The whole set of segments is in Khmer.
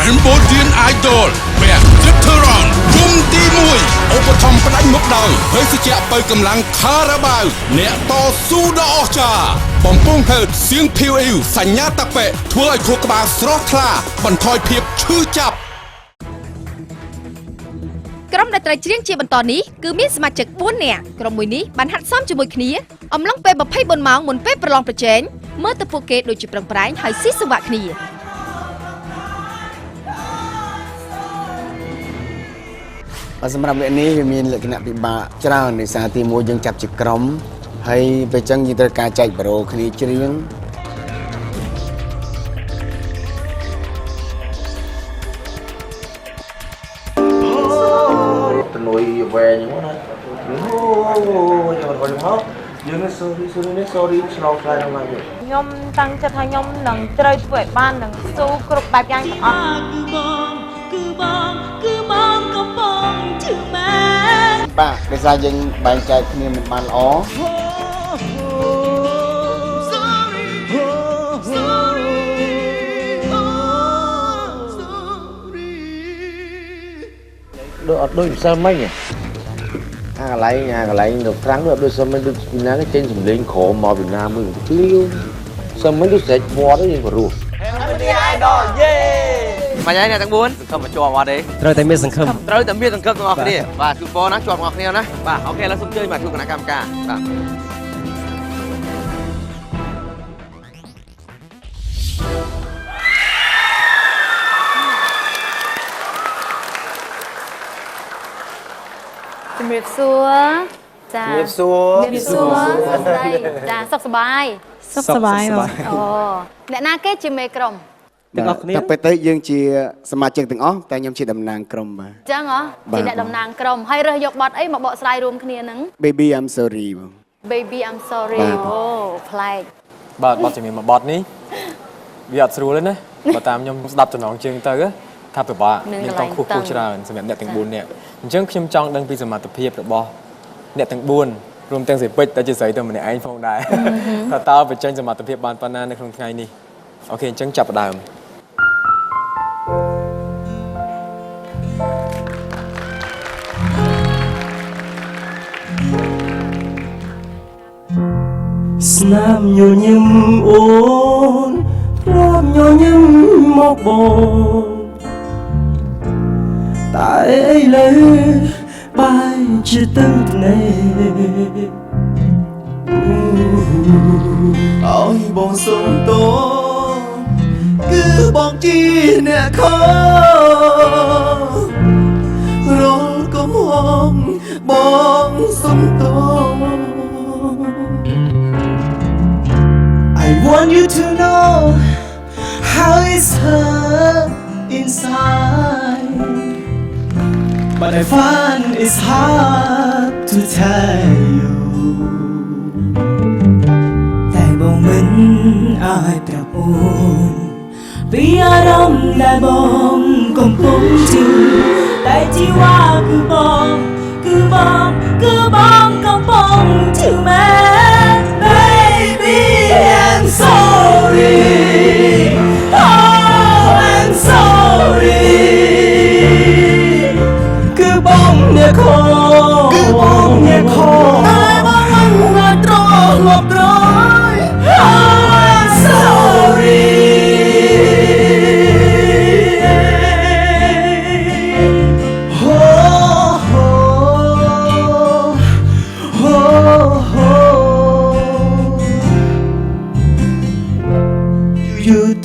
Cambodian Idol ពាក់ទឹកធរ៉នជុំទី1ឧបត្ថម្ភផ្ដាច់មុខដៅហើយសជាបើកម្លាំងខារ៉ាបាវអ្នកតស៊ូដ៏អស្ចារ្យបំពង់ហេតុសៀងភីវអ៊ីវសញ្ញាតាប៉េធ្វើឲ្យខួរក្បាលស្រស់ថ្លាបន្ថយភាពឈឺចាប់ក្រុមដែលត្រូវច្រៀងជាបន្តនេះគឺមានសមាជិក4នាក់ក្រុមមួយនេះបានហាត់សមជាមួយគ្នាអំឡុងពេល24ម៉ោងមុនពេលប្រឡងប្រជែងមើលទៅពួកគេដូចជាប្រឹងប្រែងហើយស៊ីសង្វាក់គ្នាសម្រាប់វគ្គនេះវាមានលក្ខណៈពិបាកច្រើនដោយសារទី1យើងចាប់ជាក្រុមហើយពេលចឹងយើងត្រូវការចែកប្រូគ្នាច្រៀងទៅនុយវែងហ្នឹងណាអូយមកយើងនេះ sorry ឆ្លងឆ្លើយដល់មកខ្ញុំតាំងចិត្តថាខ្ញុំនឹងត្រូវធ្វើឲ្យបាននឹងស៊ូគ្រប់បែបយ៉ាងទាំងអស់គឺបងកំពុងឈឺម៉ែបាទដោយសារយើងបែងចែកគ្នាមិនបានល្អដូចអត់ដូចម្សិលមិញអាកន្លែងនៅត្រាំងដូចអត់ដូចសិលមិញដូចពីណាគេចេញសំលេងក្រមមកពីណាមួយភ្លាវសិលមិញដូចស្រែកវត្តយើងក៏រស់ Idol យេមកហើយអ្នកទាំង4សង្ឃឹមមកជាប់អត់ទេត្រូវតែមានសង្ឃឹមទាំងអស់គ្នាបាទគឺបងណាជាប់ទាំងអស់គ្នាណាបាទអូខេឥឡូវសូមអញ្ជើញមកជួបគណៈកម្មការបាទជំរាបសួរចាជំរាបសួរចាសុខសប្បាយអូអ្នកណាគេជាមេក្រុមទាំងអស់គ្នាតែពេលទៅយើងជាសមាជិកទាំងអស់តែខ្ញុំជាតំណាងក្រុមបាទអញ្ចឹងហ៎ជាអ្នកតំណាងក្រុមហើយរើសយកបទអីមកបកស្រាយរួមគ្នាហ្នឹង Baby I'm sorry Baby I'm sorry អូប្លែកបាទបទជំនាញមួយបទនេះវាអត់ស្រួលទេណាបើតាមខ្ញុំស្ដាប់ចំណងជើងទៅថាពិបាកមានតង់ខុសច្រើនសម្រាប់អ្នកទាំង4នាក់អញ្ចឹងខ្ញុំចង់ដឹងពីសមត្ថភាពរបស់អ្នកទាំង4រួមទាំងសេពេចតែជាស្រីទៅម្នាក់ឯងផងដែរថាតើបញ្ចេញសមត្ថភាពបានប៉ុណ្ណានៅក្នុងថ្ងៃនេះអូខេអញ្ចឹងចាប់ផ្ដើមស្នាមញញឹមអូនព្រមញញឹមមកបងតែឥឡូវបែរជាទឹកភ្នែកអើយបងសុំតោគឺបងជាអ្នកខរលកំហងបងសុំតោI want you to know how it's hurt inside, but I find it's hard to tell you. តែបងមិនអាចប្រាប់អូនពីអារម្មណ៍ដែលបងកំពុងជឿតែជីវ៉ាគឺបងកំពុងជឿមែន Baby I'm sorry Oh I'm sorry គឺបងអ្នកខតែបងមិនអាចត្រឡប់ត្រយ Oh I'm sorry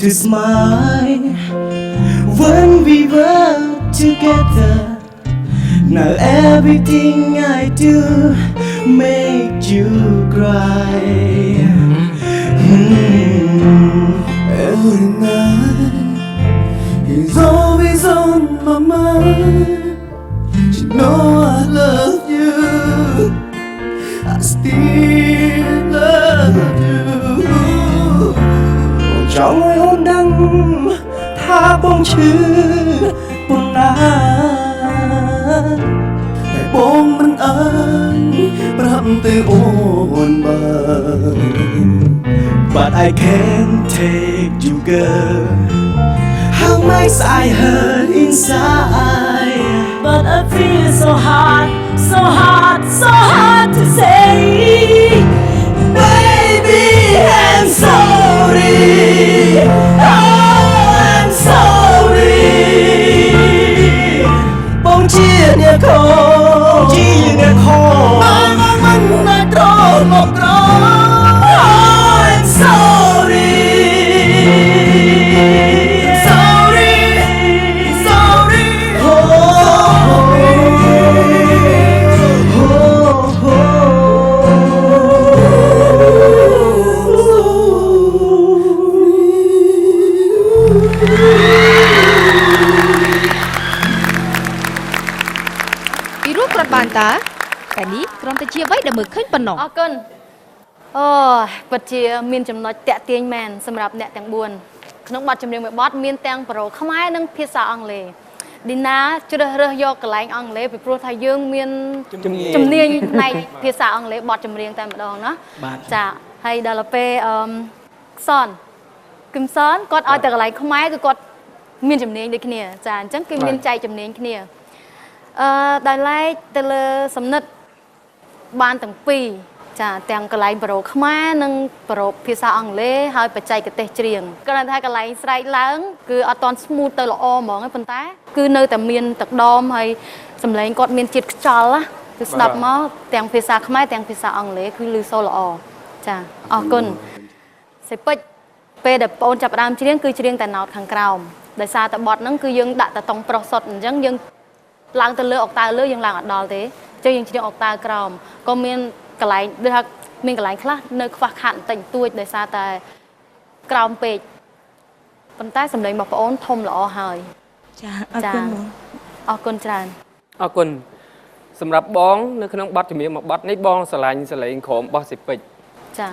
To smile when we were together. Now everything I do make you cry. Every night is always on my mind. You know I love you. I still love you. ចង់ឲ្យអូនដឹងថាបងឈឺប៉ុណ្ណាតែបងមិនអាចប្រាប់ទៅអូនបាន But I can't take you girl How makes I hurt inside. But I feel so hard, so hard, so hard to say. Baby, I'm sorry. Oh, I'm sorry. Bông chia nhà khô, bông chia nhà khô. Mình đã trốn một trốn. Oh, I'm sorry. Sorry, sorry. Bị rút cột bàn tá. Cái ní, còn ta chia với đầm mực khơi bần nọ. អរគុណអូពិតជាមានចំណុចតាក់ទាញមែនសម្រាប់អ្នកទាំង4ក្នុងបទចម្រៀងមួយបទមានទាំងប្រូខ្មែរនិងភាសាអង់គ្លេសឌីណាជ្រើសរើសយកកន្លែងអង់គ្លេសពីព្រោះថាយើងមានជំនាញផ្នែកភាសាអង់គ្លេសបទចម្រៀងតែម្ដងណាចាហើយដល់ទៅពេលខ្សនគឹមសនគាត់ឲ្យតែកន្លែងខ្មែរគឺគាត់មានជំនាញដូចគ្នាចាអញ្ចឹងគឺមានចែកជំនាញគ្នាដែលឡែកទៅលើសំណិតបានទាំងពីរចាទាំងកន្លែងប្រូខ្មែរនិងប្រូភាសាអង់គ្លេសហើយបច្ចេកទេសច្រៀងគ្រាន់តែថាកន្លែងស្រែកឡើងគឺអត់ទាន់ស្មូតទៅល្អហ្មងទេប៉ុន្តែគឺនៅតែមានទឹកដមហើយសំឡេងគាត់មានជាតិខ្យល់ណាគឺស្ដាប់មកទាំងភាសាខ្មែរទាំងភាសាអង់គ្លេសគឺឮសូរល្អចាអរគុណសេពេចពេលដែលបងអូនចាប់ផ្ដើមច្រៀងគឺច្រៀងតែណោតខាងក្រោមដោយសារតែបទហ្នឹងគឺយើងដាក់តែតុងប្រុសសុទ្ធអញ្ចឹងយើងឡើងទៅលើអុកតាវលើយើងឡើងអត់ដល់ទេអញ្ចឹងយើងច្រៀងអុកតាវក្រោមក៏មានកន្លែងដូចថាមានកន្លែងខ្លះនៅខ្វះខាតបន្តិចបន្តួចដោយសារតែក្រោមពេកប៉ុន្តែសម្លេងរបស់បងអូនធំល្អហើយចាអរគុណបងអរគុណច្រើន អរគុណសម្រាប់បងនៅក្នុងបទចម្រៀងមួយបទនេះបងស្រឡាញ់សលេងក្រោមរបស់សេពេចចា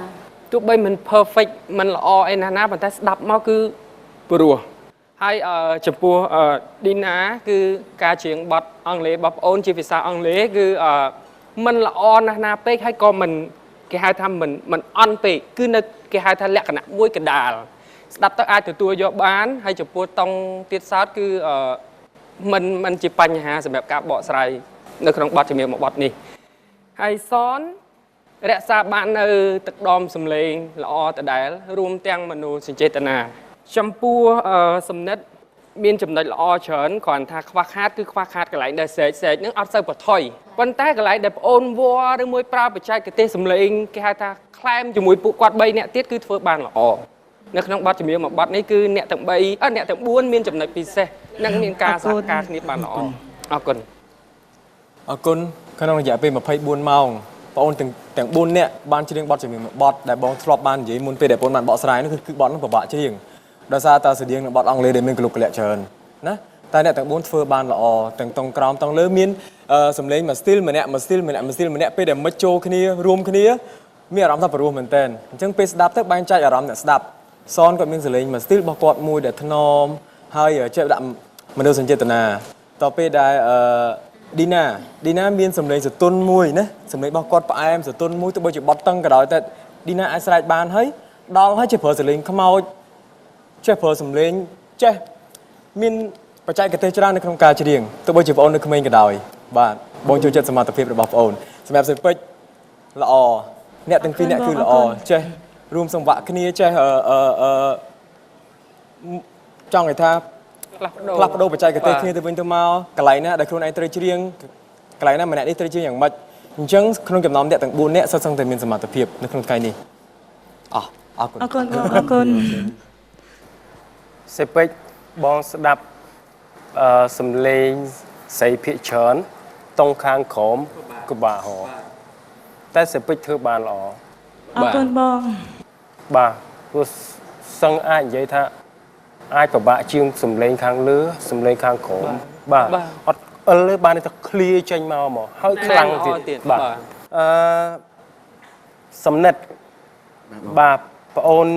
ទោះបីមិន perfect មិនល្អអីណាប៉ុន្តែស្ដាប់មកគឺព្រោះហើយចំពោះឌីណាគឺការច្រៀងបទអង់គ្លេសរបស់បងអូនជាភាសាអង់គ្លេសគឺមិនល្អណាស់ពេកហើយក៏មិនគេហៅថាមិនអន់ពេកគឺនៅគេហៅថាលក្ខណៈមួយកណ្ដាលស្ដាប់ទៅអាចទទួលយកបានហើយចំពោះតង់ទៀតសោតគឺមិនជាបញ្ហាសម្រាប់ការបកស្រាយនៅក្នុងបទចម្រៀងមួយបទនេះហើយសនរក្សាបាននៅទឹកដមសំឡេងល្អដដែលរួមទាំងមនោសញ្ចេតនាចំពោះសំណិតមានចំណុចល្អច្រើនគ្រាន់ថាខ្វះខាតគឺខ្វះខាតកន្លែងដែលសេកនឹងអត់សូវប្រថុយប៉ុន្តែកន្លែងដែលប្អូនវល់ឬមួយប្រើបច្ចេកទេសសំឡេងគេហៅថាខ្លែមជាមួយពួកគាត់3នាក់ទៀតគឺធ្វើបានល្អនៅក្នុងបទចម្រៀងមួយបទនេះគឺអ្នកទាំង4មានចំណុចពិសេសនិងមានការសហការគ្នាបានល្អអរគុណក្នុងរយៈពេល24ម៉ោងបងអូនទាំង4នាក់បានច្រៀងបទចម្រៀងមួយបទដែលបងធ្លាប់បាននិយាយមុនពេលដែលបងបានបកស្រាយនោះគឺបទនោះពិបាកច្រៀងដោយសារតែស្តៀងនឹងបទអង់គ្លេសដែលមានកលុកកលាក់ច្រើនណាតែអ្នកទាំង4ធ្វើបានល្អទាំងតុងក្រោមតុងលើមានសំឡេងមួយ style ម្នាក់ពេលដែលមិចចូលគ្នារួមគ្នាមានអារម្មណ៍ថាព្រោះមែនតើអញ្ចឹងពេលស្ដាប់ទៅបែងចែកអារម្មណ៍អ្នកស្ដាប់សនគាត់មានសំឡេងមួយ style របស់គាត់មួយដែលថ្នមហើយចេះដាក់មនោសញ្ចេតនាតទៅពេលដែលឌីណាមានសំឡេងសតុនមួយណាសំឡេងរបស់គាត់ផ្អែមសតុនមួយទៅបើជាបត់តឹងក៏ដោយតែឌីណាអាចស្រែកបានហើយដល់ហើយចេះប្រើសំឡេងខ្មោចចេះប្រើសំឡេងចេះមានបច្ចេកទេសច្រើននៅក្នុងការច្រៀងទោះបីជាបងអូននៅក្មេងក៏ដោយបាទបងចូលចិត្តសមត្ថភាពរបស់បងអូនសម្រាប់សេពេចល្អអ្នកទាំងពីរអ្នកគឺល្អចេះរួមសង្វាក់គ្នាចេះចង់និយាយថាផ្លាស់ប្ដូរបច្ចេកទេសគ្នាទៅវិញទៅមកកន្លែងណាដែលខ្លួនឯងត្រូវច្រៀងកន្លែងណាម្នាក់នេះត្រូវច្រៀងយ៉ាងម៉េចអញ្ចឹងក្នុងចំណោមអ្នកទាំង4នាក់សុទ្ធសឹងតែមានសមត្ថភាពនៅក្នុងថ្ងៃនេះអរគុណសេពេចបងស្ដាប់សំឡេងស្រីភាគច្រើនតុងខាងក្រោមក្បាលហោតែសេពេចធ្វើបានល្អអរគុណបងបាទព្រោះសឹងអាចនិយាយថាអាចពិបាកជាងសំឡេងខាងលើសំឡេងខាងក្រោមបាទអត់អិលទេបានតែឃ្លាចេញមកហើយខ្លាំងទៀតបាទសំណិតបាទប្អូន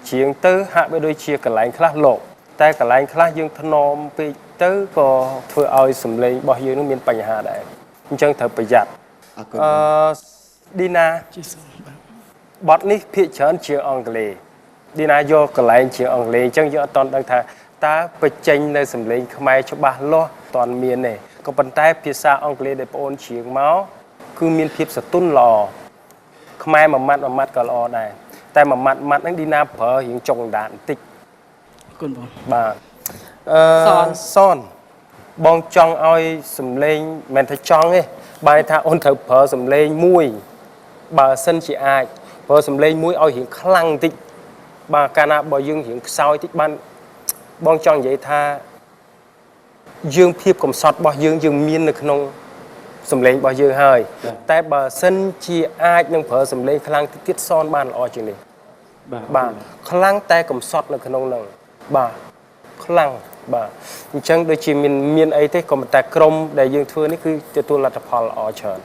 ច្រៀងទៅហាក់បីដូចជាកន្លែងខ្លះលោកតែកន្លែងខ្លះយើងធ្នមពេកទៅក៏ធ្វើឲ្យសំឡេងរបស់យើងនឹងមានបញ្ហាដែរអញ្ចឹងត្រូវប្រយ័ត្នឌីណាបទនេះភាគច្រើនជាអង់គ្លេសឌីណាយកកន្លែងជាអង់គ្លេសអញ្ចឹងយើងអត់តន់ដឹងថា តើបញ្ចេញនៅសម្លេងខ្មែរច្បាស់លាស់តន់មានទេក៏ប៉ុន្តែភាសាអង់គ្លេសដែលបងអូនច្រៀងមកគឺមានភាពសទុនល្អខ្មែរមួយម៉ាត់ក៏ល្អដែរតែមួយម៉ាត់ហ្នឹងឌីណាប្រើរៀងចុងដាតបន្តិចអរគុណបងបាទសនបងចង់ឲ្យសម្លេងមិនថាចង់ទេបែរថាអូនត្រូវប្រើសម្លេងមួយបើសិនជាអាចប្រើសម្លេងមួយឲ្យរៀងខ្លាំងបន្តិចបាទកាលណាបើយើងរៀងខ្សោយតិចបានបងចង់និយាយថាយើងភាពកំសត់របស់យើងមាននៅក្នុងសម្លេងរបស់យើងហើយតែបើសិនជាអាចនឹងប្រើសម្លេងខ្លាំងតិចទៀតសនបានល្អជាងនេះបាទខ្លាំងតែកំសត់នៅក្នុងហ្នឹងបាទខ្លាំងបាទអញ្ចឹងដូចជាមានអីទេក៏តែក្រុមដែលយើងធ្វើនេះគឺទទួលលទ្ធផលល្អច្រើន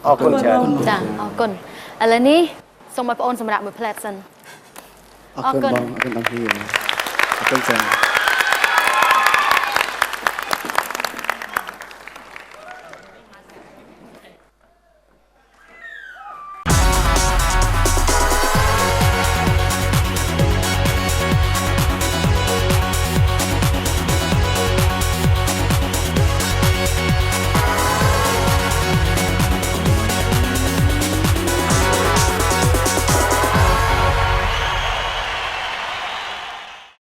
អរគុណច្រើនចាអរគុណឥឡូវនេះសូមឲ្យបងអូនសម្រាប់មួយផ្លែតសិនអរគុណបងអរគុណបងអរគុណច្រើន